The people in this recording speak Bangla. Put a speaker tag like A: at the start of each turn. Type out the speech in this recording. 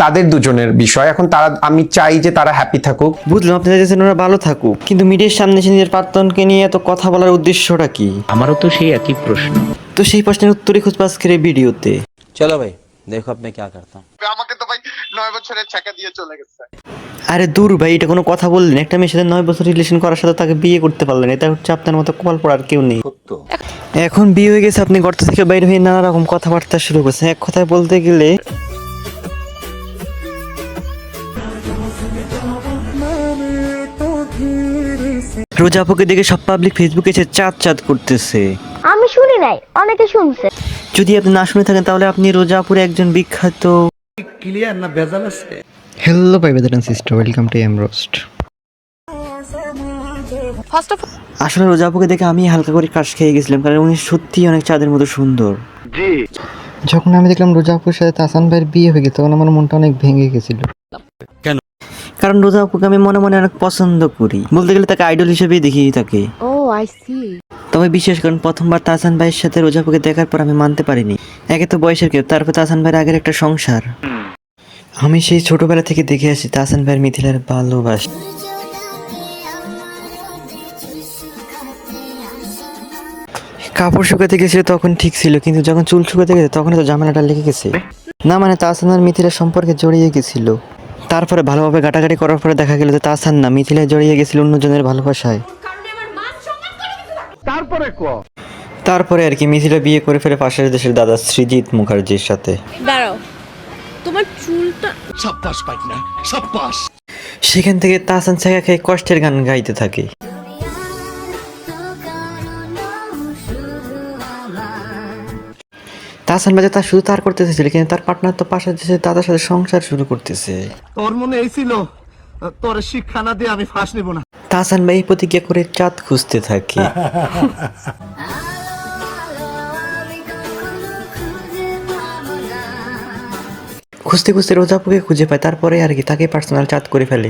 A: তাদের দুজনের বিষয়। এখন তারা, আমি চাই যে তারা হ্যাপি থাকুক।
B: বুঝলাম আপনি চাইছেন ওরা ভালো থাকুক, কিন্তু মিডিয়ার সামনে এসে নিজের প্রাক্তনকে নিয়ে এত কথা বলার উদ্দেশ্যটা কি?
C: আমারও তো সেই একই প্রশ্ন।
B: তো সেই প্রশ্নের উত্তরই খুঁজবো আজকের এই ভিডিওতে।
D: चलो भाई देखो अब मैं क्या करता हूँ।
E: আমাকে তো ভাই 9 বছরের ছেকা দিয়ে চলে গেছে।
B: আরে দূর ভাই, এটা কোনো কথা বললেন? একটা মেয়ের সাথে 9 বছর রিলেশন করার সাথে তাকে বিয়ে করতে পারলেন, এটা হচ্ছে আপনার মতো কপাল পড়ার কেউ নেই। এখন বিয়ে হয়ে গেছে, আপনি গর্ত থেকে বাইরে হয়ে নানা রকম কথাবার্তা শুরু করছেন। এক কথায় বলতে গেলে রোজা আপুকে দেখে সব পাবলিক ফেসবুকে এসে চাঁদ চাঁদ করতেছে।
F: আমি শুনি নাই, অনেকে শুনছে।
B: যদি আপনি না শুনে থাকেন তাহলে আপনি রোজা আপুর একজন বিখ্যাত
D: ক্লিয়ার না ভেজাল আছে।
B: হ্যালো ভাই brother and sister, welcome to M roast. আসলে রোজা আপুকে দেখে আমি হালকা করে ক্রাশ খেয়ে গেছিলাম, কারণ উনি সত্যি অনেক চাঁদের মতো সুন্দর। যখন আমি দেখলাম রোজা আপুর সাথে তাহসান ভাইয়ের বিয়ে হয়ে গেছে, তখন আমার মনটা অনেক ভেঙে গেছিল।
D: কেন?
B: কারণ রোজা আপুকে আমি মনে মনে অনেক পছন্দ করি, বলতে গেলে তাকে আইডল হিসেবেই দেখি তাকে।
F: ও আই সি।
B: তবে বিশেষ কারণ প্রথমবার তাহসান ভাইয়ের সাথে রোজা আপুকে দেখার পর আমি মানতে পারিনি। একে তো বয়সের কেউ, তারপর তাহসান ভাইয়ের আগের একটা সংসার। আমি সেই ছোটবেলা থেকে দেখে আসি তাহসান ভাইয়ের মিথিলার ভালোবাসা। কাপড় শুকাতে গেছিল তখন ঠিক ছিল, কিন্তু যখন চুল শুকাতে গেছে তখন তো ঝামেলাটা লেগে গেছে। না মানে তাহসান আর মিথিলার সম্পর্কে জড়িয়ে গেছিল। তারপরে ভালোভাবে ঘাটাঘাটি করার পরে দেখা গেল যে তাহসান না, মিথিলায় জড়িয়ে গেছিল অন্যজনের ভালোবাসায়। তারপরে আর কি মিথিলা বিয়ে করে ফেলে পাশের দেশের দাদা সৃজিত মুখার্জির সাথে।
G: দাঁড়াও, তোমার চুলটা
B: সেখান থেকে তাহসান ছেঁকা খেয়ে কষ্টের গান গাইতে থাকে। তাহসান ভাই তার শুধু তার করতেছে, কিন্তু তার পার্টনার তো পাশের দেশের দাদার সাথে সংসার শুরু করতেছে।
H: তোর মনে এই ছিল তোর শিক্ষা না দিয়ে আমি ফাঁস নিব না।
B: তাহসান ভাই প্রতিজ্ঞা করে চাঁদ খুঁজতে থাকে। খুঁজতে খুঁজতে রোজা আপুকে খুঁজে পায়, তারপরে আর কি তাকে পার্সোনাল চাঁদ করে ফেলে।